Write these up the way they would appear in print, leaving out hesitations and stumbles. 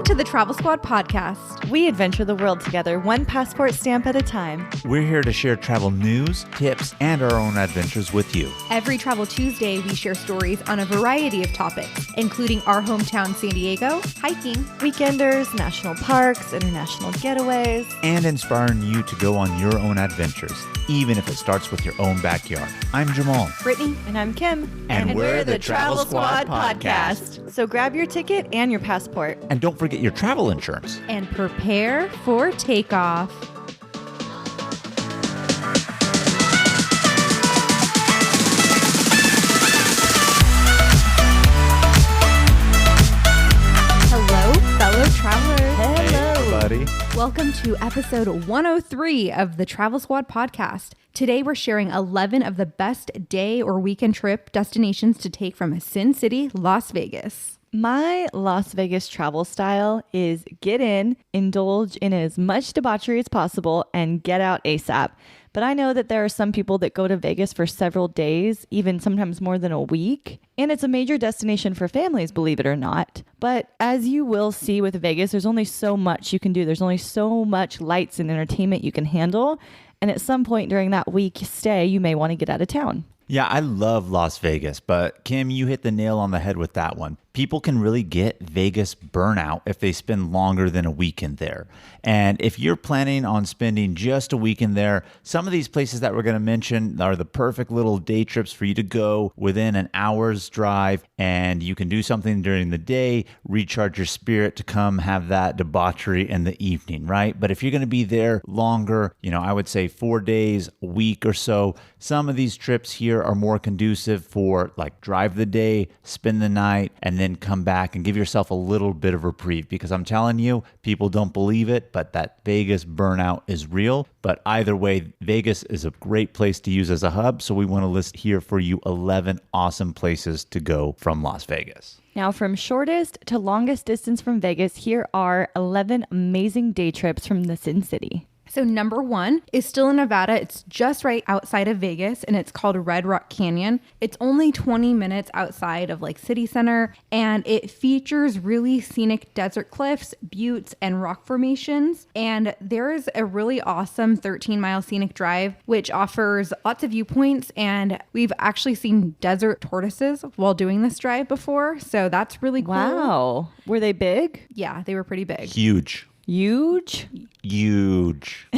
to the Travel Squad podcast. We adventure the world together, one passport stamp at a time. We're here to share travel news, tips, and our own adventures with you. Every Travel Tuesday, we share stories on a variety of topics, including our hometown San Diego, hiking, weekenders, national parks, international getaways, and inspiring you to go on your own adventures, even if it starts with your own backyard. I'm Jamal. Brittany. And I'm Kim. And we're the Travel Squad podcast. So grab your ticket and your passport. And don't forget your travel insurance. And prepare for takeoff. Hello, fellow travelers. Hey, everybody. Welcome to episode 103 of the Travel Squad podcast. Today, we're sharing 11 of the best day or weekend trip destinations to take from SinCity, Las Vegas. My Las Vegas travel style is get in, indulge in as much debauchery as possible, and get out ASAP. But I know that there are some people that go to Vegas for several days, even sometimes more than a week. And it's a major destination for families, believe it or not. But as you will see with Vegas, there's only so much you can do. There's only so much lights and entertainment you can handle. And at some point during that week stay, you may want to get out of town. Yeah, I love Las Vegas, but Kim, you hit the nail on the head with that one. People can really get Vegas burnout if they spend longer than a weekend there. And if you're planning on spending just a weekend there, some of these places that we're going to mention are the perfect little day trips for you to go within an hour's drive, and you can do something during the day, recharge your spirit to come have that debauchery in the evening, right? But if you're going to be there longer, I would say 4 days, a week or so, some of these trips here are more conducive for like drive the day, spend the night, and then come back and give yourself a little bit of reprieve, because I'm telling you, people don't believe it, but that Vegas burnout is real. But either way, Vegas is a great place to use as a hub. So we want to list here for you 11 awesome places to go from Las Vegas. Now, from shortest to longest distance from Vegas, here are 11 amazing day trips from the SinCity. So number one is still in Nevada. It's just right outside of Vegas, and it's called Red Rock Canyon. It's only 20 minutes outside of City Center, and it features really scenic desert cliffs, buttes, and rock formations. And there's a really awesome 13-mile scenic drive, which offers lots of viewpoints. And we've actually seen desert tortoises while doing this drive before. So that's really cool. Wow. Were they big? Yeah, they were pretty big. Huge. Huge? Huge.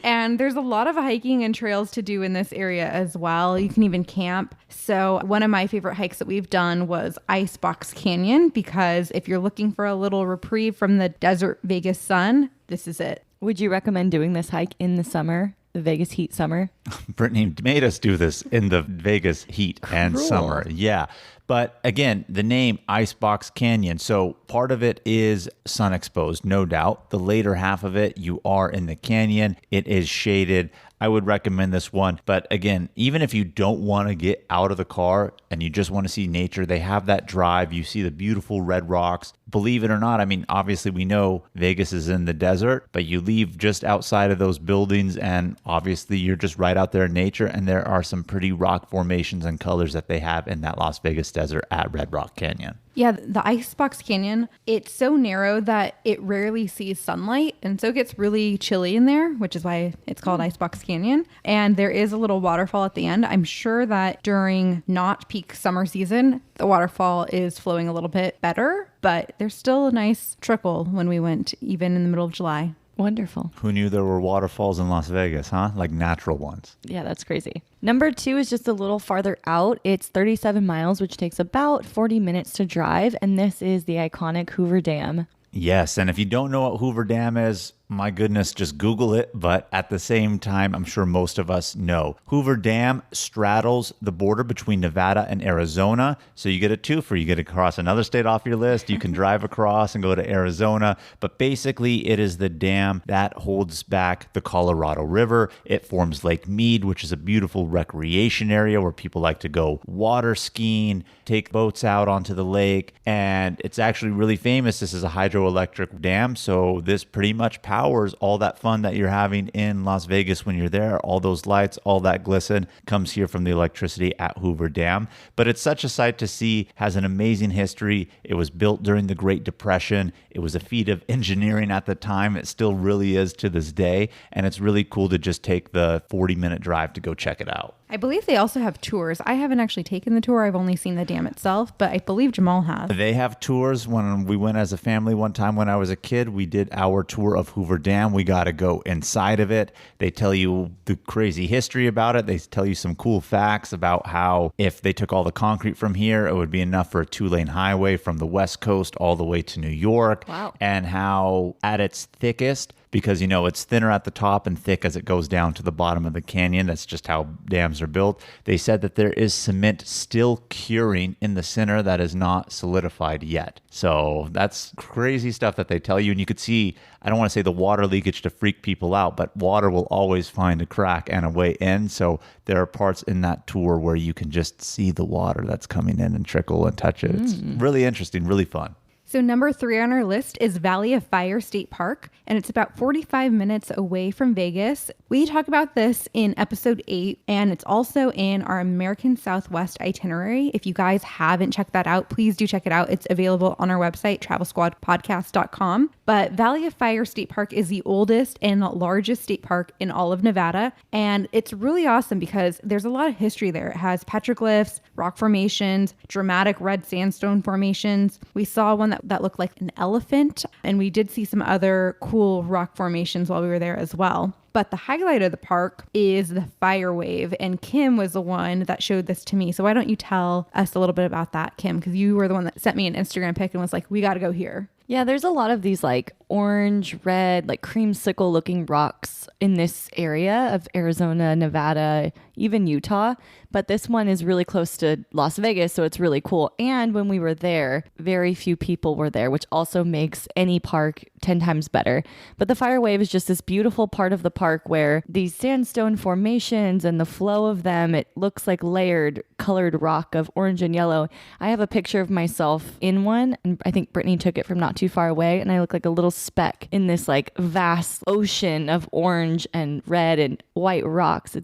And there's a lot of hiking and trails to do in this area as well. You can even camp. So one of my favorite hikes that we've done was Icebox Canyon, because if you're looking for a little reprieve from the desert Vegas sun, this is it. Would you recommend doing this hike in the summer? The Vegas heat summer? Brittany made us do this in the Vegas heat and summer. Yeah. But again, the name Icebox Canyon. So part of it is sun exposed, no doubt. The later half of it, you are in the canyon. It is shaded. I would recommend this one. But again, even if you don't want to get out of the car and you just want to see nature, they have that drive. You see the beautiful red rocks. Believe it or not, obviously we know Vegas is in the desert, but you leave just outside of those buildings and obviously you're just right out there in nature, and there are some pretty rock formations and colors that they have in that Las Vegas desert at Red Rock Canyon. Yeah, the Icebox Canyon, it's so narrow that it rarely sees sunlight, and so it gets really chilly in there, which is why it's called Icebox Canyon. And there is a little waterfall at the end. I'm sure that during not peak summer season, the waterfall is flowing a little bit better, but there's still a nice trickle when we went, even in the middle of July. Wonderful. Who knew there were waterfalls in Las Vegas, huh? Like natural ones. Yeah, that's crazy. Number 2 is just a little farther out. It's 37 miles, which takes about 40 minutes to drive. And this is the iconic Hoover Dam. Yes. And if you don't know what Hoover Dam is, my goodness, just Google it. But at the same time, I'm sure most of us know. Hoover Dam straddles the border between Nevada and Arizona. So you get a twofer. You get to cross another state off your list. You can drive across and go to Arizona. But basically, it is the dam that holds back the Colorado River. It forms Lake Mead, which is a beautiful recreation area where people like to go water skiing, take boats out onto the lake. And it's actually really famous. This is a hydroelectric dam. So this pretty much powers hours, all that fun that you're having in Las Vegas when you're there, all those lights, all that glisten comes here from the electricity at Hoover Dam. But it's such a sight to see, has an amazing history. It was built during the Great Depression. It was a feat of engineering at the time. It still really is to this day. And it's really cool to just take the 40-minute drive to go check it out. I believe they also have tours. I haven't actually taken the tour. I've only seen the dam itself, but I believe Jamal has. They have tours. When we went as a family one time when I was a kid, we did our tour of Hoover Dam. We got to go inside of it. They tell you the crazy history about it. They tell you some cool facts about how if they took all the concrete from here, it would be enough for a 2-lane highway from the West Coast all the way to New York. Wow. And how at its thickest, because, it's thinner at the top and thick as it goes down to the bottom of the canyon. That's just how dams are built. They said that there is cement still curing in the center that is not solidified yet. So that's crazy stuff that they tell you. And you could see, I don't want to say the water leakage to freak people out, but water will always find a crack and a way in. So there are parts in that tour where you can just see the water that's coming in and trickle and touch it. It's really interesting, really fun. So number 3 on our list is Valley of Fire State Park, and it's about 45 minutes away from Vegas. We talk about this in episode 8, and it's also in our American Southwest itinerary. If you guys haven't checked that out, please do check it out. It's available on our website, travelsquadpodcast.com. But Valley of Fire State Park is the oldest and largest state park in all of Nevada, and it's really awesome because there's a lot of history there. It has petroglyphs, rock formations, dramatic red sandstone formations. We saw one that looked like an elephant, and we did see some other cool rock formations while we were there as well. But the highlight of the park is the fire wave, and Kim was the one that showed this to me. So why don't you tell us a little bit about that, Kim? Because you were the one that sent me an Instagram pic and was like, we got to go here. Yeah, there's a lot of these like orange, red, like creamsicle looking rocks in this area of Arizona, Nevada, even Utah. But this one is really close to Las Vegas, so it's really cool. And when we were there, very few people were there, which also makes any park 10 times better. But the fire wave is just this beautiful part of the park where these sandstone formations and the flow of them, it looks like layered colored rock of orange and yellow. I have a picture of myself in one, and I think Brittany took it from not too far away, and I look like a little speck in this like vast ocean of orange and red and white rocks.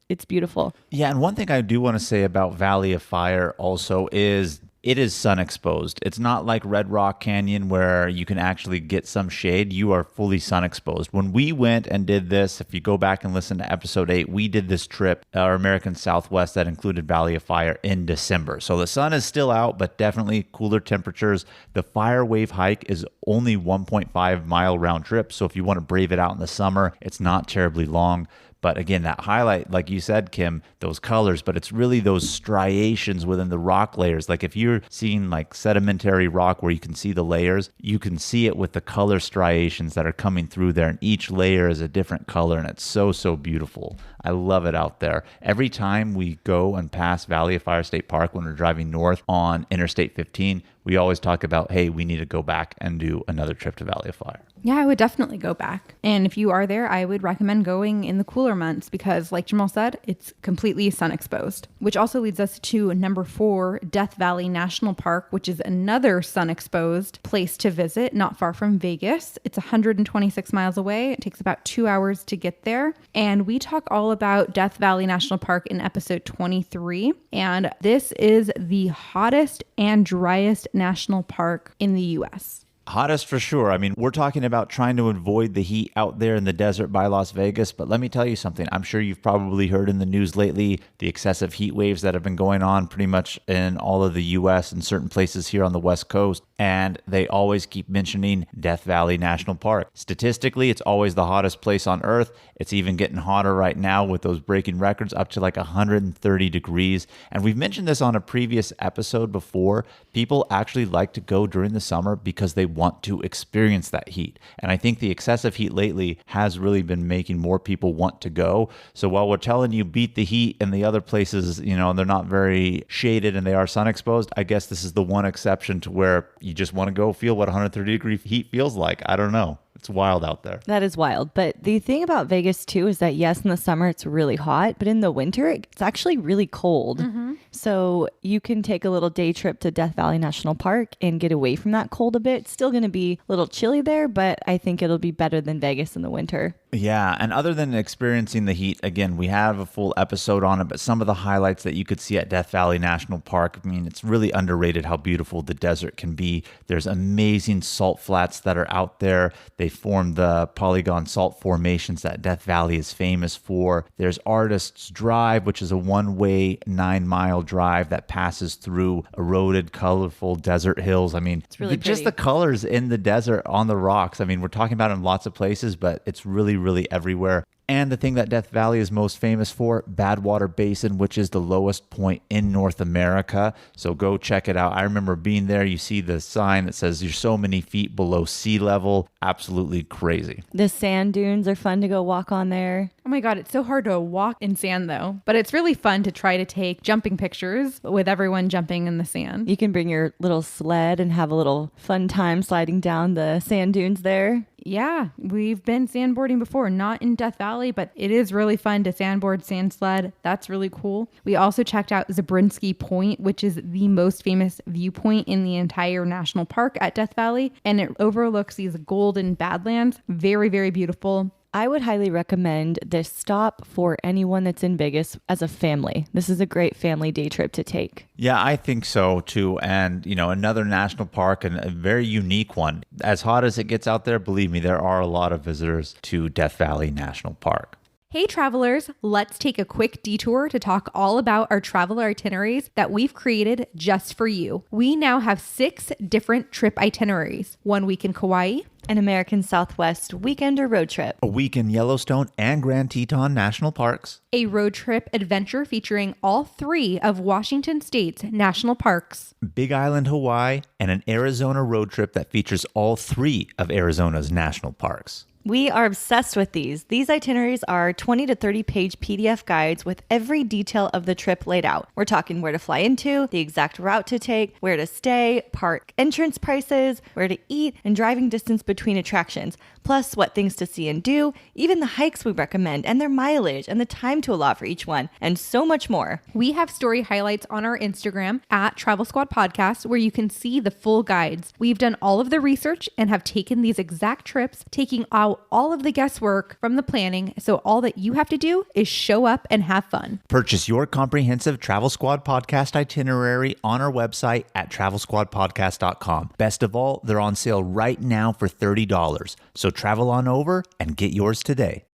It's beautiful. Yeah, and one thing I do want to say about Valley of Fire also is it is sun exposed. It's not like Red Rock Canyon where you can actually get some shade. You are fully sun exposed. When we went and did this, if you go back and listen to episode 8, we did this trip, our American Southwest, that included Valley of Fire in December. So the sun is still out, but definitely cooler temperatures. The fire wave hike is only 1.5 mile round trip. So if you want to brave it out in the summer, it's not terribly long. But again, that highlight, like you said, Kim, those colors, but it's really those striations within the rock layers. Like if you're seeing like sedimentary rock where you can see the layers, you can see it with the color striations that are coming through there. And each layer is a different color, and it's so, so beautiful. I love it out there. Every time we go and pass Valley of Fire State Park when we're driving north on Interstate 15, we always talk about, hey, we need to go back and do another trip to Valley of Fire. Yeah, I would definitely go back. And if you are there, I would recommend going in the cooler months because, like Jamal said, it's completely sun exposed. Which also leads us to number 4, Death Valley National Park, which is another sun exposed place to visit, not far from Vegas. It's 126 miles away. It takes about 2 hours to get there. And we talk all about Death Valley National Park in episode 23. And this is the hottest and driest national park in the U.S. Hottest for sure. I mean, we're talking about trying to avoid the heat out there in the desert by Las Vegas, but let me tell you something. I'm sure you've probably heard in the news lately the excessive heat waves that have been going on pretty much in all of the U.S. and certain places here on the West Coast, and they always keep mentioning Death Valley National Park. Statistically, it's always the hottest place on Earth. It's even getting hotter right now with those breaking records up to like 130 degrees. And we've mentioned this on a previous episode before. People actually like to go during the summer because they want to experience that heat. And I think the excessive heat lately has really been making more people want to go. So while we're telling you beat the heat in the other places, you know, they're not very shaded and they are sun exposed, I guess this is the one exception to where you just want to go feel what 130 degree heat feels like. I don't know. It's wild out there. That is wild. But the thing about Vegas too is that yes, in the summer it's really hot, but in the winter it's actually really cold. Mm-hmm. So you can take a little day trip to Death Valley National Park and get away from that cold a bit. Still going to be a little chilly there, but I think it'll be better than Vegas in the winter. Yeah, and other than experiencing the heat, again, we have a full episode on it, but some of the highlights that you could see at Death Valley National Park, I mean, it's really underrated how beautiful the desert can be. There's amazing salt flats that are out there. They form the polygon salt formations that Death Valley is famous for. There's Artist's Drive, which is a one-way 9-mile drive that passes through eroded, colorful desert hills. I mean, it's really just pretty. the colors in the desert on the rocks. I mean, we're talking about it in lots of places, but it's really everywhere. And the thing that Death Valley is most famous for, Badwater Basin, which is the lowest point in North America. So go check it out. I remember being there. You see the sign that says you're so many feet below sea level. Absolutely crazy. The sand dunes are fun to go walk on there. Oh my God, it's so hard to walk in sand though. But it's really fun to try to take jumping pictures with everyone jumping in the sand. You can bring your little sled and have a little fun time sliding down the sand dunes there. Yeah, we've been sandboarding before, not in Death Valley, but it is really fun to sandboard, sand sled. That's really cool. We also checked out Zabrinsky Point, which is the most famous viewpoint in the entire national park at Death Valley, and it overlooks these golden badlands. Very, very beautiful. I would highly recommend this stop for anyone that's in Vegas as a family. This is a great family day trip to take. Yeah, I think so too. And, you know, another national park and a very unique one. As hot as it gets out there, believe me, there are a lot of visitors to Death Valley National Park. Hey travelers, let's take a quick detour to talk all about our travel itineraries that we've created just for you. We now have 6 different trip itineraries. 1 week in Kauai, An American Southwest weekend or road trip. A week in Yellowstone and Grand Teton National Parks. a road trip adventure featuring all 3 of Washington State's national parks, Big Island, Hawaii, and an Arizona road trip that features all 3 of Arizona's national parks. We are obsessed with these. These itineraries are 20 to 30 page PDF guides with every detail of the trip laid out. We're talking where to fly into, the exact route to take, where to stay, park entrance prices, where to eat, and driving distance between attractions, plus what things to see and do, even the hikes we recommend and their mileage and the time to allot for each one, and so much more. We have story highlights on our Instagram at Travel Squad Podcast where you can see the full guides. We've done all of the research and have taken these exact trips, taking out all of the guesswork from the planning. So all that you have to do is show up and have fun. Purchase your comprehensive Travel Squad podcast itinerary on our website at travelsquadpodcast.com. Best of all, they're on sale right now for $30. So travel on over and get yours today.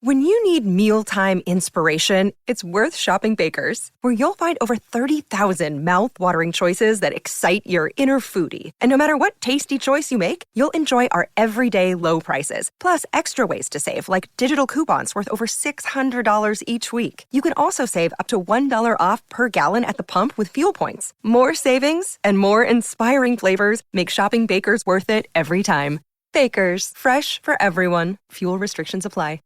When you need mealtime inspiration, it's worth shopping Baker's, where you'll find over 30,000 mouth-watering choices that excite your inner foodie. And no matter what tasty choice you make, you'll enjoy our everyday low prices, plus extra ways to save, like digital coupons worth over $600 each week. You can also save up to $1 off per gallon at the pump with fuel points. More savings and more inspiring flavors make shopping Baker's worth it every time. Baker's, fresh for everyone. Fuel restrictions apply.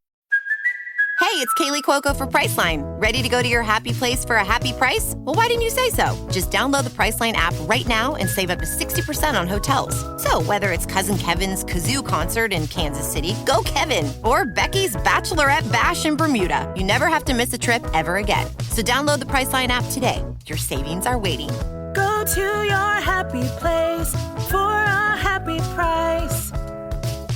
Hey, it's Kaylee Cuoco for Priceline. Ready to go to your happy place for a happy price? Well, why didn't you say so? Just download the Priceline app right now and save up to 60% on hotels. So whether it's Cousin Kevin's Kazoo Concert in Kansas City, go Kevin, or Becky's Bachelorette Bash in Bermuda, you never have to miss a trip ever again. So download the Priceline app today. Your savings are waiting. Go to your happy place for a happy price.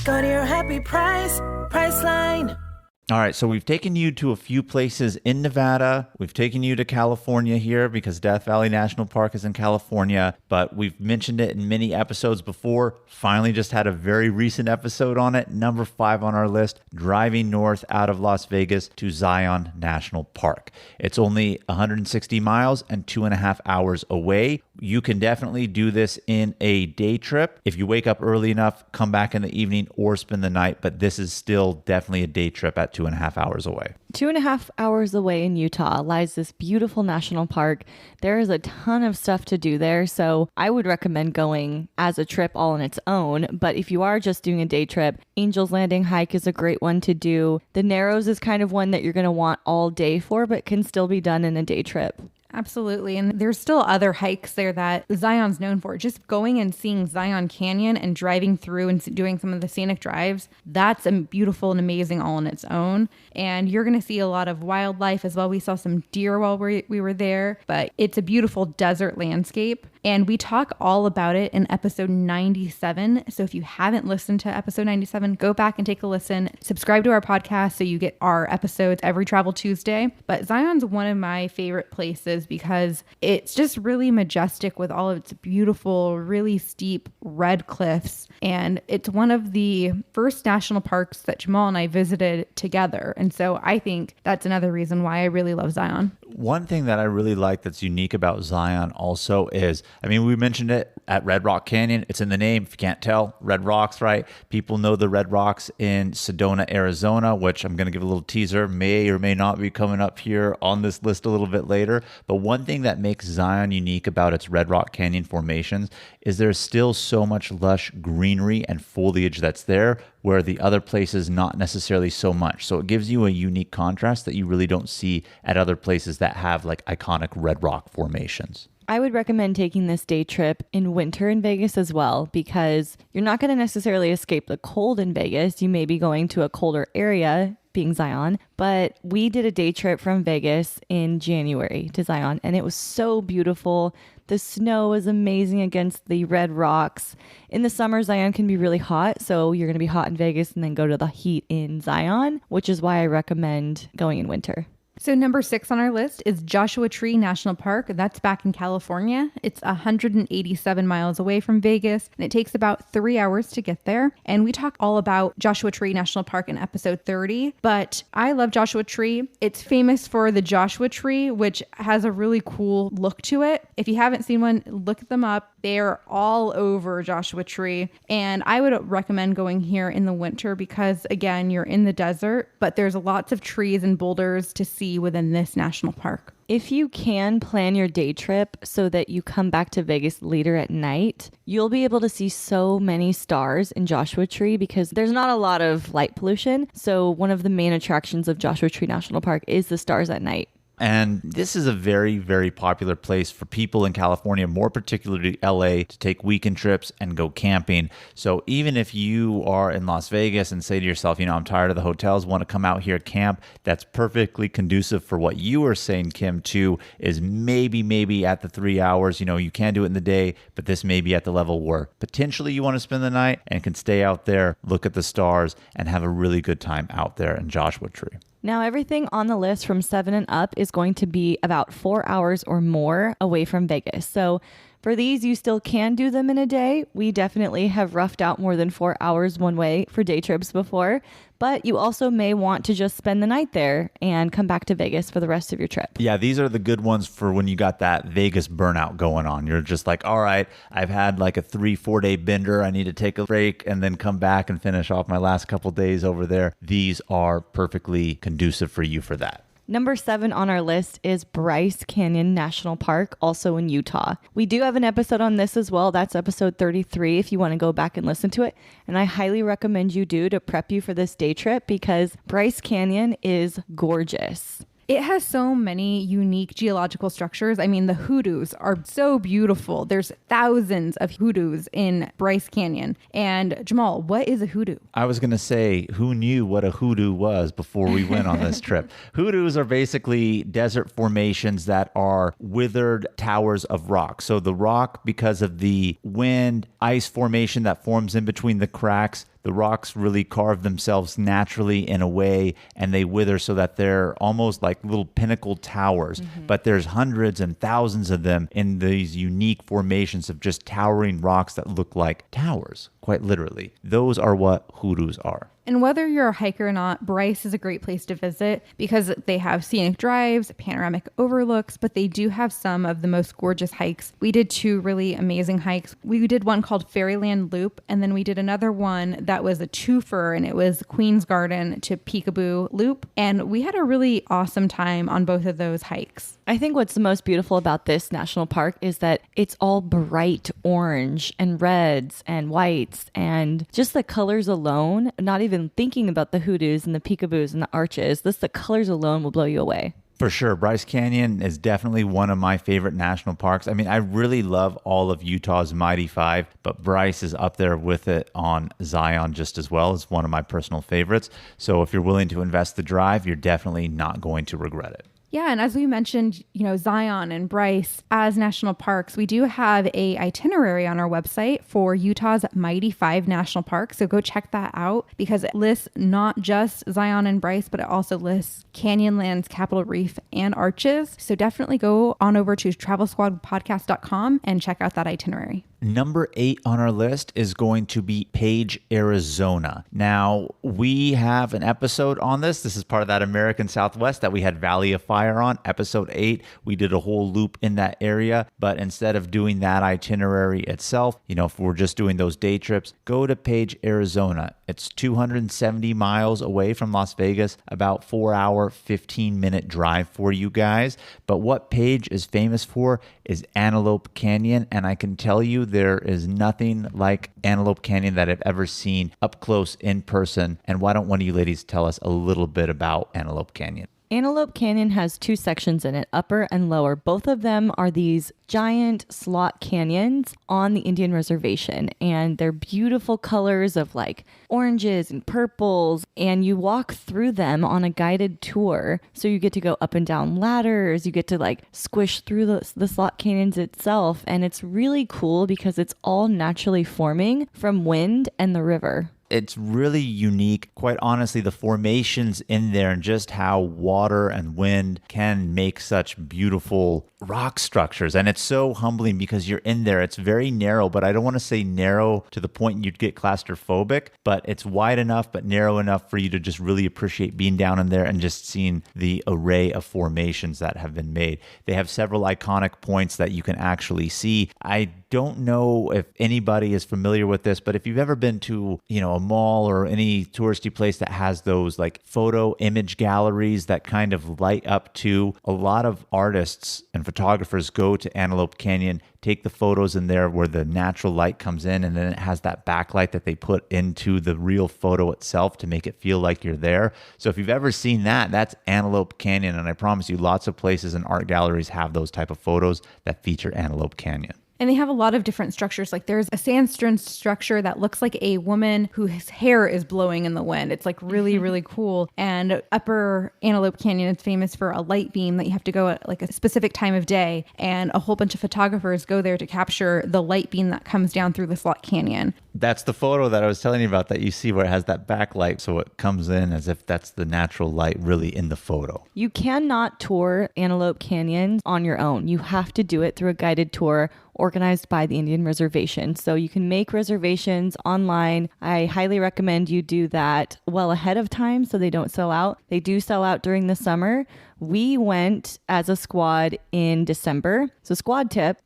Go to your happy price, Priceline. All right, so we've taken you to a few places in Nevada. We've taken you to California here because Death Valley National Park is in California, but we've mentioned it in many episodes before. Finally just had a very recent episode on it. Number 5 on our list, driving north out of Las Vegas to Zion National Park. It's only 160 miles and 2.5 hours away. You can definitely do this in a day trip. If you wake up early enough, come back in the evening or spend the night, but this is still definitely a day trip at 2.5 hours away. 2.5 hours away in Utah lies this beautiful national park. There is a ton of stuff to do there, so I would recommend going as a trip all on its own. But if you are just doing a day trip, Angel's Landing hike is a great one to do. The Narrows is kind of one that you're going to want all day for, but can still be done in a day trip. Absolutely. And there's still other hikes there that Zion's known for. Just going and seeing Zion Canyon and driving through and doing some of the scenic drives, that's a beautiful and amazing all on its own. And you're going to see a lot of wildlife as well. We saw some deer while we were there, but it's a beautiful desert landscape. And we talk all about it in episode 97. So if you haven't listened to episode 97, go back and take a listen. Subscribe to our podcast so you get our episodes every Travel Tuesday. But Zion's one of my favorite places because it's just really majestic with all of its beautiful, really steep red cliffs. And it's one of the first national parks that Jamal and I visited together. And so I think that's another reason why I really love Zion. One thing that I really like that's unique about Zion also is, I mean, we mentioned it at Red Rock Canyon. It's in the name. If you can't tell, Red Rocks, right? People know the Red Rocks in Sedona, Arizona, which I'm going to give a little teaser, may or may not be coming up here on this list a little bit later. But one thing that makes Zion unique about its Red Rock Canyon formations is there's still so much lush greenery and foliage that's there, where the other places not necessarily so much. So it gives you a unique contrast that you really don't see at other places that have like iconic red rock formations. I would recommend taking this day trip in winter in Vegas as well, because you're not going to necessarily escape the cold in Vegas. You may be going to a colder area, being Zion, but we did a day trip from Vegas in January to Zion, and it was so beautiful. The snow is amazing against the red rocks. In the summer, Zion can be really hot, so you're going to be hot in Vegas and then go to the heat in Zion, which is why I recommend going in winter. So number 6 on our list is Joshua Tree National Park. That's back in California. It's 187 miles away from Vegas, and it takes about 3 hours to get there. And we talk all about Joshua Tree National Park in episode 30, but I love Joshua Tree. It's famous for the Joshua Tree, which has a really cool look to it. If you haven't seen one, look them up. They're all over Joshua Tree. And I would recommend going here in the winter because, again, you're in the desert, but there's lots of trees and boulders to see within this national park. If you can plan your day trip so that you come back to Vegas later at night, you'll be able to see so many stars in Joshua Tree because there's not a lot of light pollution. So one of the main attractions of Joshua Tree National Park is the stars at night. And this is a very, very popular place for people in California, more particularly LA, to take weekend trips and go camping. So even if you are in Las Vegas and say to yourself, I'm tired of the hotels, want to come out here camp, that's perfectly conducive for what you were saying, Kim, too, is maybe at the 3 hours. You can do it in the day, but this may be at the level where potentially you want to spend the night and can stay out there, look at the stars, and have a really good time out there in Joshua Tree. Now, everything on the list from 7 and up is going to be about 4 hours or more away from Vegas. So for these, you still can do them in a day. We definitely have roughed out more than 4 hours one way for day trips before, but you also may want to just spend the night there and come back to Vegas for the rest of your trip. Yeah, these are the good ones for when you got that Vegas burnout going on. You're just like, all right, I've had like a 3-4 day bender. I need to take a break and then come back and finish off my last couple days over there. These are perfectly conducive for you for that. Number 7 on our list is Bryce Canyon National Park, also in Utah. We do have an episode on this as well. That's episode 33 if you want to go back and listen to it. And I highly recommend you do to prep you for this day trip because Bryce Canyon is gorgeous. It has so many unique geological structures. I mean, the hoodoos are so beautiful. There's thousands of hoodoos in Bryce Canyon. And Jamal, what is a hoodoo? I was going to say, who knew what a hoodoo was before we went on this trip? Hoodoos are basically desert formations that are withered towers of rock. So the rock, because of the wind, ice formation that forms in between the cracks, the rocks really carve themselves naturally in a way, and they wither so that they're almost like little pinnacle towers. But there's hundreds and thousands of them in these unique formations of just towering rocks that look like towers, quite literally. Those are what hoodoos are. And whether you're a hiker or not, Bryce is a great place to visit because they have scenic drives, panoramic overlooks, but they do have some of the most gorgeous hikes. We did 2 really amazing hikes. We did one called Fairyland Loop, and then we did another one that was a twofer, and it was Queen's Garden to Peekaboo Loop. And we had a really awesome time on both of those hikes. I think what's the most beautiful about this national park is that it's all bright orange and reds and whites, and just the colors alone, not even thinking about the hoodoos and the peekaboos and the arches, the colors alone will blow you away. For sure. Bryce Canyon is definitely one of my favorite national parks. I mean, I really love all of Utah's Mighty Five, but Bryce is up there with it on Zion just as well. It's one of my personal favorites. So if you're willing to invest the drive, you're definitely not going to regret it. Yeah, and as we mentioned, Zion and Bryce as national parks, we do have a itinerary on our website for Utah's Mighty Five national parks. So go check that out because it lists not just Zion and Bryce, but it also lists Canyonlands, Capitol Reef, and Arches. So definitely go on over to travelsquadpodcast.com and check out that itinerary. Number 8 on our list is going to be Page, Arizona. Now, we have an episode on this. This is part of that American Southwest that we had Valley of Fire on, episode 8. We did a whole loop in that area, but instead of doing that itinerary itself, if we're just doing those day trips, go to Page, Arizona. It's 270 miles away from Las Vegas, about 4-hour, 15-minute drive for you guys. But what Page is famous for is Antelope Canyon, and I can tell you there is nothing like Antelope Canyon that I've ever seen up close in person. And why don't one of you ladies tell us a little bit about Antelope Canyon? Antelope Canyon has 2 sections in it, upper and lower. Both of them are these giant slot canyons on the Indian reservation, and they're beautiful colors of like oranges and purples, and you walk through them on a guided tour. So you get to go up and down ladders, you get to like squish through the slot canyons itself, and it's really cool because it's all naturally forming from wind and the river. It's really unique. Quite honestly, the formations in there and just how water and wind can make such beautiful rock structures. And it's so humbling because you're in there. It's very narrow, but I don't want to say narrow to the point you'd get claustrophobic, but it's wide enough, but narrow enough for you to just really appreciate being down in there and just seeing the array of formations that have been made. They have several iconic points that you can actually see. I don't know if anybody is familiar with this, but if you've ever been to, a mall or any touristy place that has those like photo image galleries that kind of light up to, a lot of artists and photographers go to Antelope Canyon, take the photos in there where the natural light comes in, and then it has that backlight that they put into the real photo itself to make it feel like you're there. So if you've ever seen that, that's Antelope Canyon. And I promise you, lots of places and art galleries have those type of photos that feature Antelope Canyon. And they have a lot of different structures. Like there's a sandstone structure that looks like a woman whose hair is blowing in the wind. It's like really, really cool. And Upper Antelope Canyon is famous for a light beam that you have to go at like a specific time of day. And a whole bunch of photographers go there to capture the light beam that comes down through the slot canyon. That's the photo that I was telling you about that you see where it has that backlight. So it comes in as if that's the natural light really in the photo. You cannot tour Antelope Canyon on your own. You have to do it through a guided tour organized by the Indian Reservation. So you can make reservations online. I highly recommend you do that well ahead of time so they don't sell out. They do sell out during the summer. We went as a squad in December. So squad tip: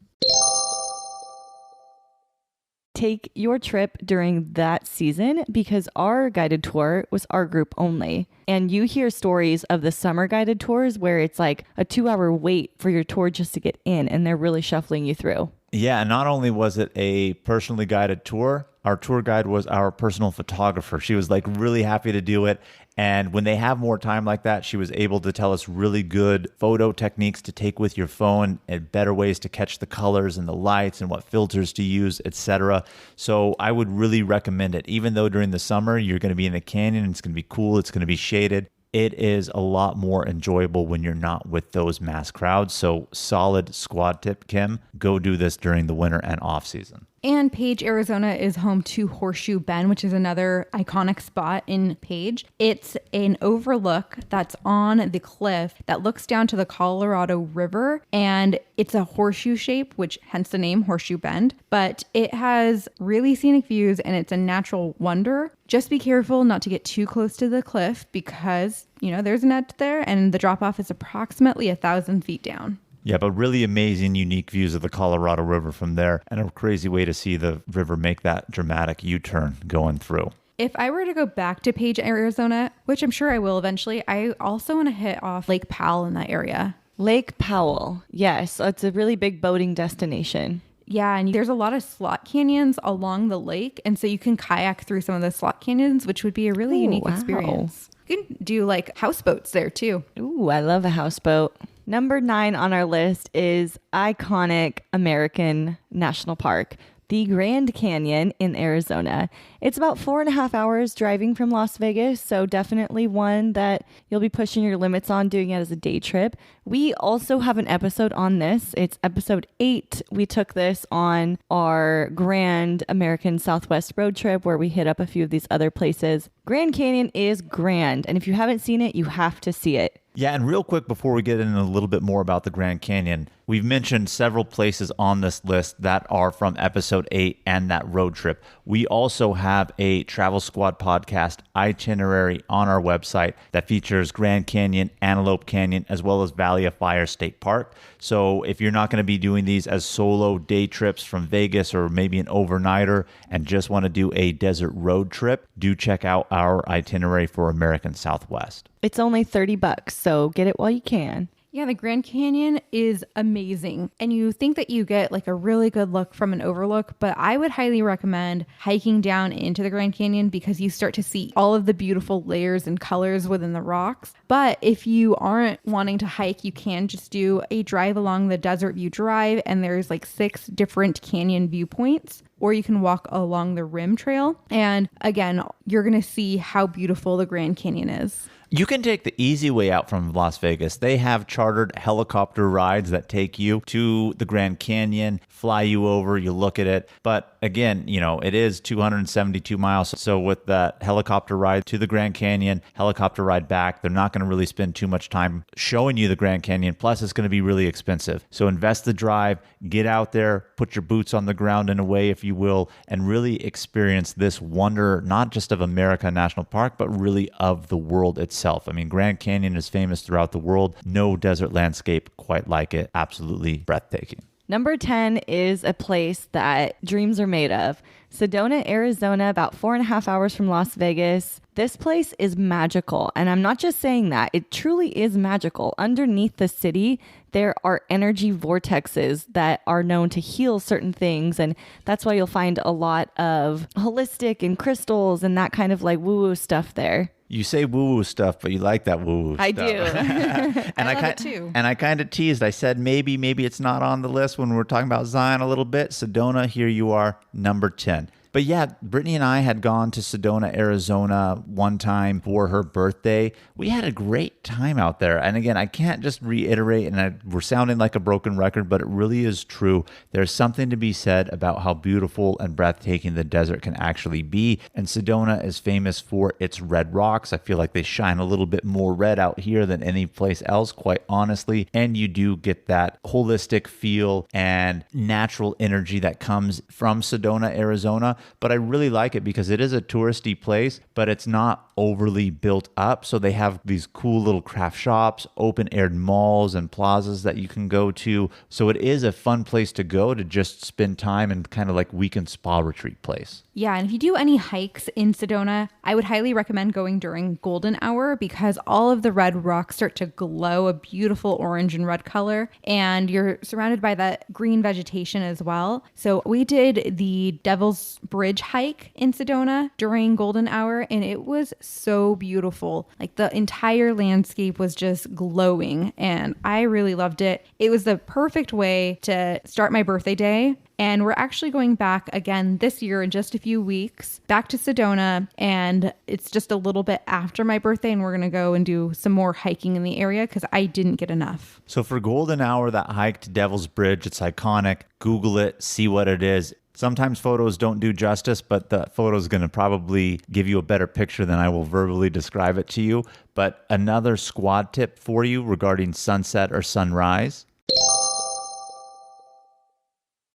take your trip during that season because our guided tour was our group only. And you hear stories of the summer guided tours where it's like a 2-hour wait for your tour just to get in, and they're really shuffling you through. Yeah, and not only was it a personally guided tour, our tour guide was our personal photographer. She was like really happy to do it. And when they have more time like that, she was able to tell us really good photo techniques to take with your phone and better ways to catch the colors and the lights and what filters to use, etc. So I would really recommend it. Even though during the summer, you're going to be in the canyon, it's going to be cool, it's going to be shaded. It is a lot more enjoyable when you're not with those mass crowds. So solid squad tip, Kim. Go do this during the winter and off season. And Page, Arizona is home to Horseshoe Bend, which is another iconic spot in Page. It's an overlook that's on the cliff that looks down to the Colorado River, and it's a horseshoe shape, which hence the name Horseshoe Bend. But it has really scenic views and it's a natural wonder. Just be careful not to get too close to the cliff because, there's an edge there and the drop off is approximately 1,000 feet down. Yeah, but really amazing, unique views of the Colorado River from there, and a crazy way to see the river make that dramatic U-turn going through. If I were to go back to Page, Arizona, which I'm sure I will eventually, I also want to hit off Lake Powell in that area. Lake Powell. Yes, it's a really big boating destination. Yeah, and there's a lot of slot canyons along the lake, and so you can kayak through some of the slot canyons, which would be a really unique experience. You can do like houseboats there too. Ooh, I love a houseboat. Number 9 on our list is iconic American National Park, the Grand Canyon in Arizona. It's about 4.5 hours driving from Las Vegas, so definitely one that you'll be pushing your limits on doing it as a day trip. We also have an episode on this. It's episode 8. We took this on our Grand American Southwest road trip where we hit up a few of these other places. Grand Canyon is grand, and if you haven't seen it, you have to see it. Yeah, and real quick before we get into a little bit more about the Grand Canyon, we've mentioned several places on this list that are from episode 8 and that road trip. We also have a Travel Squad podcast itinerary on our website that features Grand Canyon, Antelope Canyon, as well as Valley of Fire State Park. So if you're not going to be doing these as solo day trips from Vegas or maybe an overnighter and just want to do a desert road trip, do check out our itinerary for American Southwest. It's only $30, so get it while you can. Yeah, the Grand Canyon is amazing. And you think that you get like a really good look from an overlook, but I would highly recommend hiking down into the Grand Canyon because you start to see all of the beautiful layers and colors within the rocks. But if you aren't wanting to hike, you can just do a drive along the Desert View Drive, and there's like 6 different canyon viewpoints. Or you can walk along the Rim Trail. And again, you're going to see how beautiful the Grand Canyon is. You can take the easy way out from Las Vegas. They have chartered helicopter rides that take you to the Grand Canyon, fly you over, you look at it. But again, you know, it is 272 miles. So with that helicopter ride to the Grand Canyon, helicopter ride back, they're not going to really spend too much time showing you the Grand Canyon. Plus, it's going to be really expensive. So invest the drive, get out there, put your boots on the ground in a way, if you will, and really experience this wonder, not just of America National Park, but really of the world itself. I mean, Grand Canyon is famous throughout the world. No desert landscape quite like it. Absolutely breathtaking. Number 10 is a place that dreams are made of. Sedona, Arizona, about 4.5 hours from Las Vegas. This place is magical. And I'm not just saying that. It truly is magical. Underneath the city, there are energy vortexes that are known to heal certain things. And that's why you'll find a lot of holistic and crystals and that kind of like woo-woo stuff there. You say woo-woo stuff, but you like that woo-woo stuff. I do. And I love it too. And I kind of teased. I said maybe it's not on the list when we're talking about Zion a little bit. Sedona, here you are, number 10. But yeah, Brittany and I had gone to Sedona, Arizona one time for her birthday. We had a great time out there. And again, I can't just reiterate, and we're sounding like a broken record, but it really is true. There's something to be said about how beautiful and breathtaking the desert can actually be. And Sedona is famous for its red rocks. I feel like they shine a little bit more red out here than any place else, quite honestly. And you do get that holistic feel and natural energy that comes from Sedona, Arizona. But I really like it because it is a touristy place, but it's not overly built up. So they have these cool little craft shops, open-aired malls and plazas that you can go to. So it is a fun place to go to just spend time and kind of like weekend spa retreat place. Yeah, and if you do any hikes in Sedona, I would highly recommend going during golden hour because all of the red rocks start to glow a beautiful orange and red color, and you're surrounded by that green vegetation as well. So we did the Devil's Bridge hike in Sedona during golden hour, and it was so beautiful. Like the entire landscape was just glowing, and I really loved it. It was the perfect way to start my birthday day. And we're actually going back again this year in just a few weeks, back to Sedona. And it's just a little bit after my birthday. And we're going to go and do some more hiking in the area because I didn't get enough. So for golden hour, that hike to Devil's Bridge, it's iconic. Google it, see what it is. Sometimes photos don't do justice, but the photo is going to probably give you a better picture than I will verbally describe it to you. But another squad tip for you regarding sunset or sunrise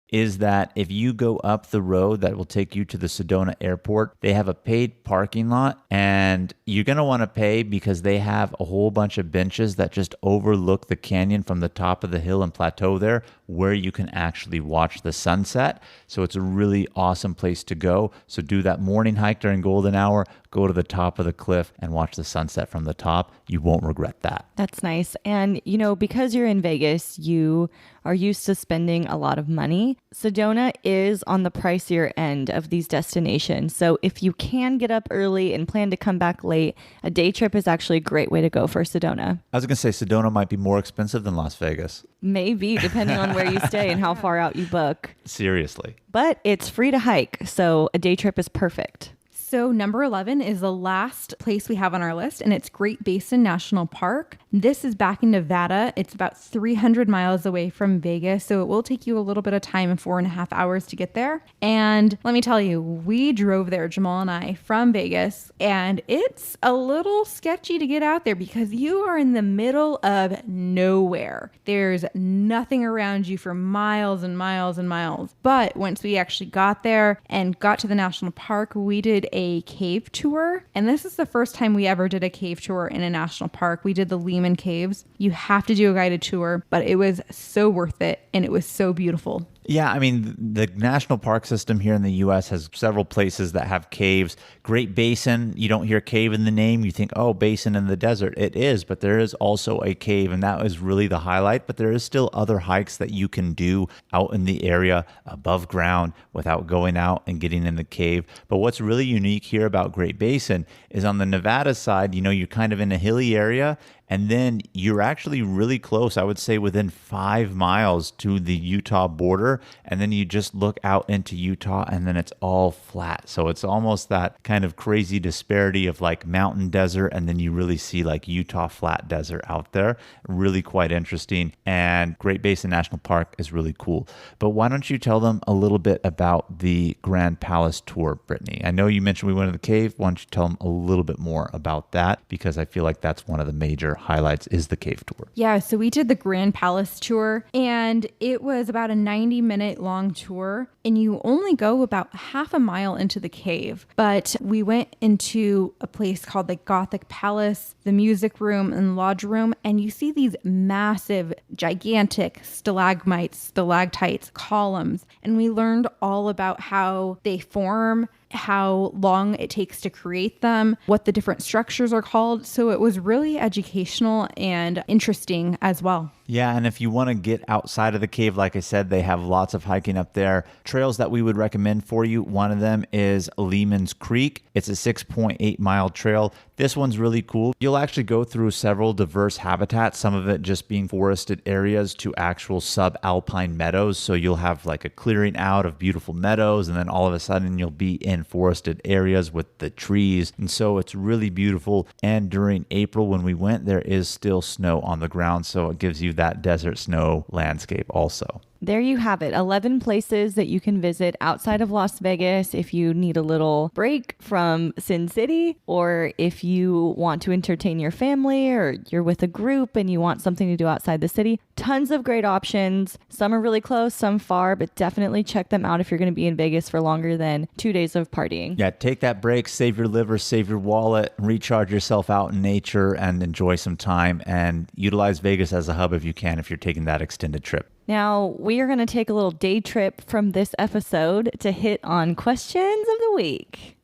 is that if you go up the road that will take you to the Sedona airport, they have a paid parking lot, and you're going to want to pay because they have a whole bunch of benches that just overlook the canyon from the top of the hill and plateau there where you can actually watch the sunset. So it's a really awesome place to go. So do that morning hike during golden hour, go to the top of the cliff and watch the sunset from the top. You won't regret that. That's nice. And, you know, because you're in Vegas, you are used to spending a lot of money. Brittany, Sedona is on the pricier end of these destinations. So if you can get up early and plan to come back late, a day trip is actually a great way to go for Sedona. I was going to say Sedona might be more expensive than Las Vegas. Maybe, depending on where you stay and how far out you book. Seriously. But it's free to hike, so a day trip is perfect. So number 11 is the last place we have on our list, and it's Great Basin National Park. This is back in Nevada. It's about 300 miles away from Vegas, so it will take you a little bit of time, and 4.5 hours to get there. And let me tell you, we drove there, Jamal and I, from Vegas, and it's a little sketchy to get out there because you are in the middle of nowhere. There's nothing around you for miles and miles and miles. But once we actually got there and got to the national park, we did a cave tour. And this is the first time we ever did a cave tour in a national park. We did the Lehman Caves. You have to do a guided tour, but it was so worth it. And it was so beautiful. Yeah, I mean, the national park system here in the U.S. has several places that have caves. Great Basin, you don't hear cave in the name. You think, oh, basin in the desert. It is, but there is also a cave, and that is really the highlight. But there is still other hikes that you can do out in the area above ground without going out and getting in the cave. But what's really unique here about Great Basin is on the Nevada side, you're kind of in a hilly area, and then you're actually really close, I would say within 5 miles to the Utah border. And then you just look out into Utah and then it's all flat. So it's almost that kind of crazy disparity of like mountain desert. And then you really see like Utah flat desert out there. Really quite interesting. And Great Basin National Park is really cool. But why don't you tell them a little bit about the Grand Palace tour, Brittany? I know you mentioned we went to the cave. Why don't you tell them a little bit more about that? Because I feel like that's one of the major highlights is the cave tour. Yeah, so we did the Grand Palace tour, and it was about a 90-minute long tour, and you only go about half a mile into the cave. But we went into a place called the Gothic Palace, the music room and lodge room, and you see these massive, gigantic stalagmites, stalactites, columns, and we learned all about how they form, how long it takes to create them, what the different structures are called. So it was really educational and interesting as well. Yeah, and if you want to get outside of the cave, like I said, they have lots of hiking up there. Trails that we would recommend for you, one of them is Lehman's Creek. It's a 6.8 mile trail. This one's really cool. You'll actually go through several diverse habitats, some of it just being forested areas to actual subalpine meadows. So you'll have like a clearing out of beautiful meadows, and then all of a sudden you'll be in forested areas with the trees. And so it's really beautiful. And during April when we went, there is still snow on the ground. So it gives you that desert snow landscape also. There you have it. 11 places that you can visit outside of Las Vegas if you need a little break from SinCity, or if you want to entertain your family, or you're with a group and you want something to do outside the city. Tons of great options. Some are really close, some far, but definitely check them out if you're going to be in Vegas for longer than 2 days of partying. Yeah, take that break, save your liver, save your wallet, recharge yourself out in nature and enjoy some time, and utilize Vegas as a hub if you can, if you're taking that extended trip. Now, we are going to take a little day trip from this episode to hit on questions of the week.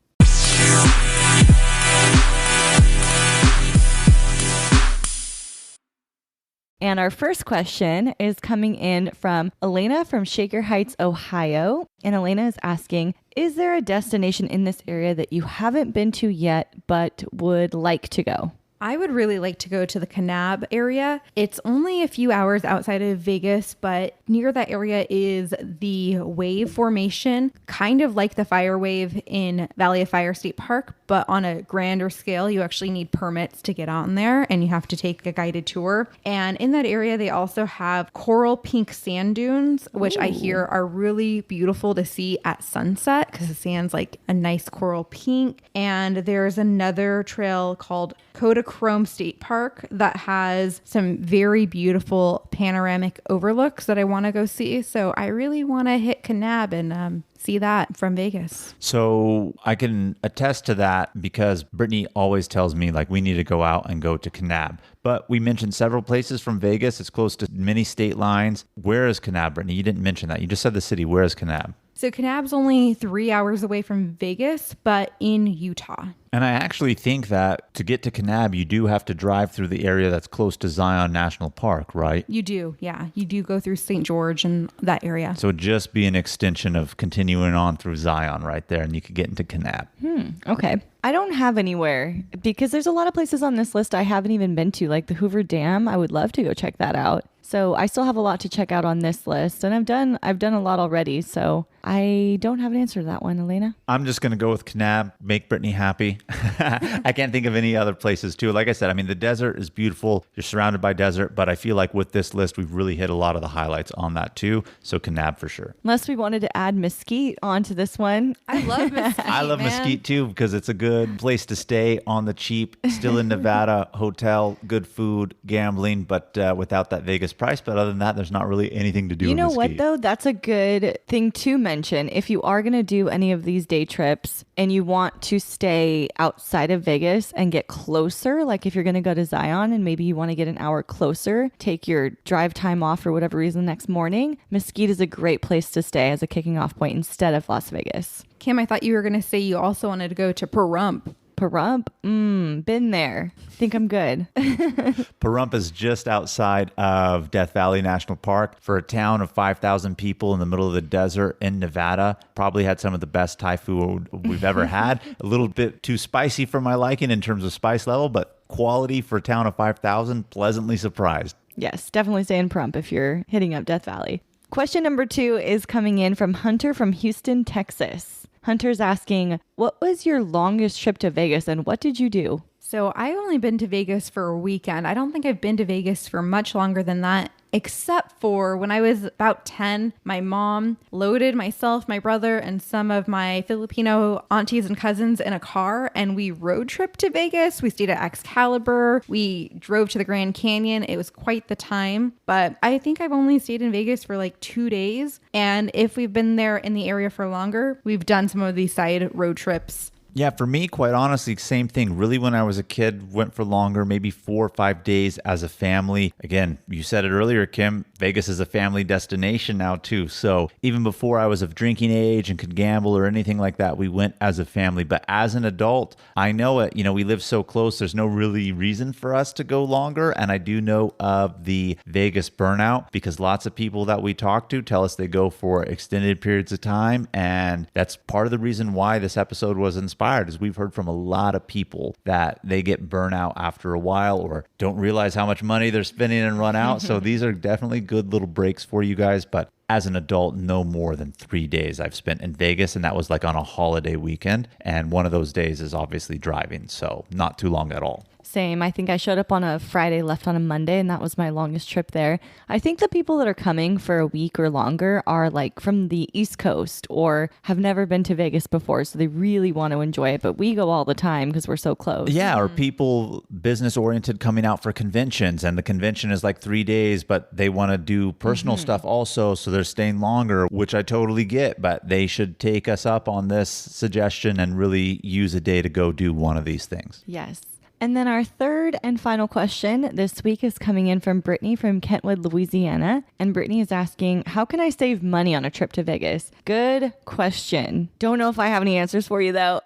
And our first question is coming in from Elena from Shaker Heights, Ohio. And Elena is asking, is there a destination in this area that you haven't been to yet but would like to go? I would really like to go to the Kanab area. It's only a few hours outside of Vegas, but near that area is the wave formation, kind of like the fire wave in Valley of Fire State Park, but on a grander scale. You actually need permits to get on there, and you have to take a guided tour. And in that area, they also have coral pink sand dunes, which I hear are really beautiful to see at sunset because the sand's like a nice coral pink. And there's another trail called Kodachrome State Park that has some very beautiful panoramic overlooks that I want to go see. So I really want to hit Kanab and see that from Vegas. So I can attest to that because Brittany always tells me like we need to go out and go to Kanab. But we mentioned several places from Vegas. It's close to many state lines. Where is Kanab, Brittany? You didn't mention that. You just said the city. Where is Kanab? So Kanab's only 3 hours away from Vegas, but in Utah. And I actually think that to get to Kanab, you do have to drive through the area that's close to Zion National Park, right? You do, yeah. You do go through St. George and that area. So it'd just be an extension of continuing on through Zion right there, and you could get into Kanab. Okay. I don't have anywhere because there's a lot of places on this list I haven't even been to, like the Hoover Dam. I would love to go check that out. So I still have a lot to check out on this list, and I've done a lot already. So I don't have an answer to that one, Elena. I'm just going to go with Kanab, make Brittany happy. I can't think of any other places too. Like I said, I mean, the desert is beautiful. You're surrounded by desert, but I feel like with this list, we've really hit a lot of the highlights on that too. So Kanab for sure. Unless we wanted to add Mesquite onto this one. I love Mesquite. I love Mesquite too because it's a good place to stay on the cheap, still in Nevada, hotel, good food, gambling, but without that Vegas price. But other than that, there's not really anything to do. You know with what Mesquite. though? That's a good thing to mention. If you are going to do any of these day trips and you want to stay outside of Vegas and get closer, like if you're going to go to Zion and maybe you want to get an hour closer, take your drive time off for whatever reason next morning, Mesquite is a great place to stay as a kicking off point instead of Las Vegas. Kim, I thought you were going to say you also wanted to go to Pahrump. Pahrump? Been there. Think I'm good. Pahrump is just outside of Death Valley National Park. For a town of 5,000 people in the middle of the desert in Nevada. Probably had some of the best Thai food we've ever had. A little bit too spicy for my liking in terms of spice level, but quality for a town of 5,000, pleasantly surprised. Yes, definitely stay in Pahrump if you're hitting up Death Valley. Question number 2 is coming in from Hunter from Houston, Texas. Hunter's asking, what was your longest trip to Vegas and what did you do? So I've only been to Vegas for a weekend. I don't think I've been to Vegas for much longer than that, except for when I was about 10, my mom loaded myself, my brother, and some of my Filipino aunties and cousins in a car, and we road tripped to Vegas. We stayed at Excalibur. We drove to the Grand Canyon. It was quite the time, but I think I've only stayed in Vegas for like 2 days. And if we've been there in the area for longer, we've done some of these side road trips. Yeah, for me, quite honestly, same thing. Really, when I was a kid, went for longer, maybe 4 or 5 days as a family. Again, you said it earlier, Kim, Vegas is a family destination now too. So even before I was of drinking age and could gamble or anything like that, we went as a family. But as an adult, I know it. You know, we live so close. There's no really reason for us to go longer. And I do know of the Vegas burnout because lots of people that we talk to tell us they go for extended periods of time. And that's part of the reason why this episode was inspired. Is we've heard from a lot of people that they get burnout after a while or don't realize how much money they're spending and run out. So these are definitely good little breaks for you guys. But as an adult, no more than 3 days I've spent in Vegas, and that was like on a holiday weekend. And one of those days is obviously driving, so not too long at all. Same. I think I showed up on a Friday, left on a Monday, and that was my longest trip there. I think the people that are coming for a week or longer are like from the East Coast or have never been to Vegas before, so they really want to enjoy it. But we go all the time because we're so close. Yeah, or people business oriented coming out for conventions, and the convention is like 3 days, but they want to do personal stuff also, so they're staying longer, which I totally get. But they should take us up on this suggestion and really use a day to go do one of these things. Yes. And then our third and final question this week is coming in from Brittany from Kentwood, Louisiana. And Brittany is asking, how can I save money on a trip to Vegas? Good question. Don't know if I have any answers for you, though.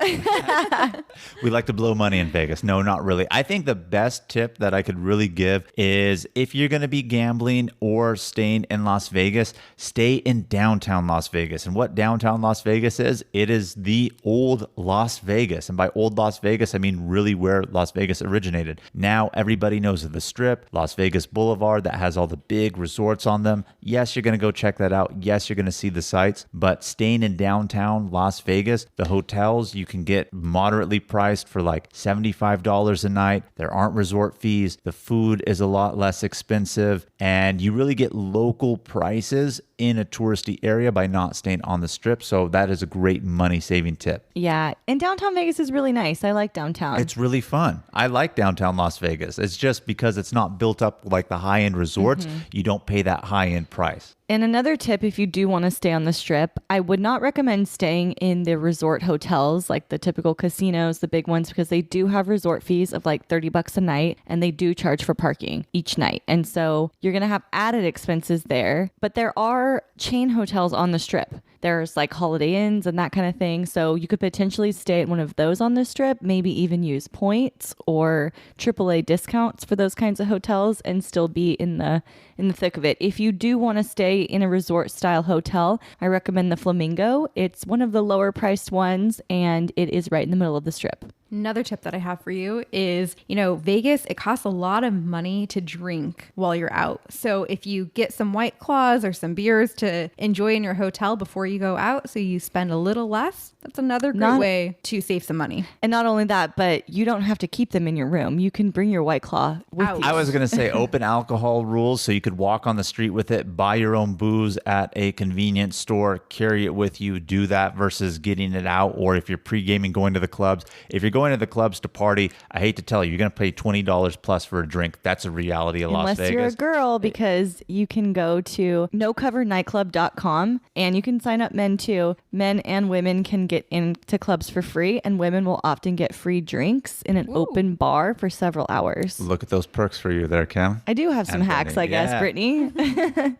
We like to blow money in Vegas. No, not really. I think the best tip that I could really give is if you're going to be gambling or staying in Las Vegas, stay in downtown Las Vegas. And what downtown Las Vegas is, it is the old Las Vegas. And by old Las Vegas, I mean really where Las Vegas originated. Now everybody knows of the Strip, Las Vegas Boulevard that has all the big resorts on them. Yes, you're going to go check that out. Yes, you're going to see the sights, but staying in downtown Las Vegas, the hotels you can get moderately priced for like $75 a night. There aren't resort fees. The food is a lot less expensive, and you really get local prices in a touristy area by not staying on the Strip. So that is a great money saving tip. Yeah. And downtown Vegas is really nice. I like downtown. It's really fun. I like downtown Las Vegas. It's just because it's not built up like the high-end resorts, you don't pay that high-end price. And another tip, if you do want to stay on the Strip, I would not recommend staying in the resort hotels, like the typical casinos, the big ones, because they do have resort fees of like $30 a night, and they do charge for parking each night. And so you're going to have added expenses there. But there are chain hotels on the Strip. There's like Holiday Inns and that kind of thing. So you could potentially stay at one of those on the Strip, maybe even use points or AAA discounts for those kinds of hotels and still be in the thick of it. If you do want to stay in a resort style hotel, I recommend the Flamingo. It's one of the lower priced ones and it is right in the middle of the Strip. Another tip that I have for you is, Vegas, it costs a lot of money to drink while you're out. So if you get some White Claws or some beers to enjoy in your hotel before you go out, so you spend a little less, that's another great way to save some money. And not only that, but you don't have to keep them in your room. You can bring your White Claw with you. I was going to say open alcohol rules, so you could walk on the street with it, buy your own booze at a convenience store, carry it with you, do that versus getting it out. Or if you're pre-gaming, going to the clubs. If you're going to the clubs to party, I hate to tell you, you're going to pay $20 plus for a drink. That's a reality of Las Vegas. Unless you're a girl, because you can go to nocovernightclub.com and you can sign up men too. Men and women can get into clubs for free, and women will often get free drinks in an open bar for several hours. Look at those perks for you there, Kim. I do have some hacks, I guess, Brittany.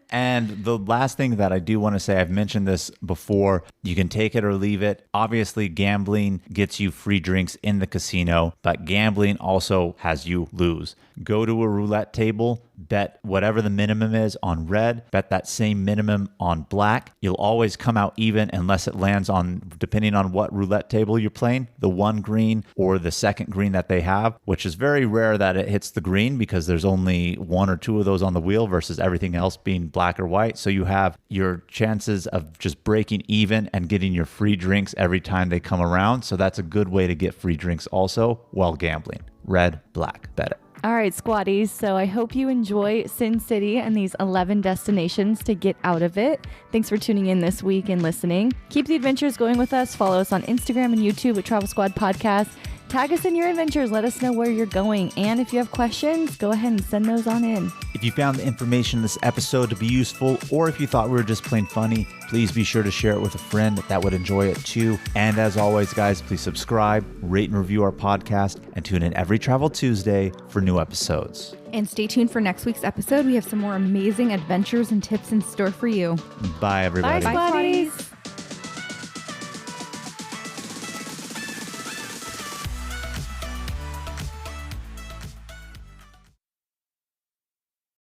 And the last thing that I do want to say, I've mentioned this before, you can take it or leave it. Obviously, gambling gets you free drinks in the casino, but gambling also has you lose. Go to a roulette table, bet whatever the minimum is on red, bet that same minimum on black. You'll always come out even unless it lands on, depending on what roulette table you're playing, the one green or the second green that they have, which is very rare that it hits the green because there's only one or two of those on the wheel versus everything else being black or white. So you have your chances of just breaking even and getting your free drinks every time they come around. So that's a good way to get free drinks also while gambling. Red, black, bet it. All right, squaddies. So I hope you enjoy SinCity and these 11 destinations to get out of it. Thanks for tuning in this week and listening. Keep the adventures going with us. Follow us on Instagram and YouTube at Travel Squad Podcast. Tag us in your adventures. Let us know where you're going. And if you have questions, go ahead and send those on in. If you found the information in this episode to be useful, or if you thought we were just plain funny, please be sure to share it with a friend that would enjoy it too. And as always, guys, please subscribe, rate and review our podcast, and tune in every Travel Tuesday for new episodes. And stay tuned for next week's episode. We have some more amazing adventures and tips in store for you. Bye, everybody. Bye, squaddies.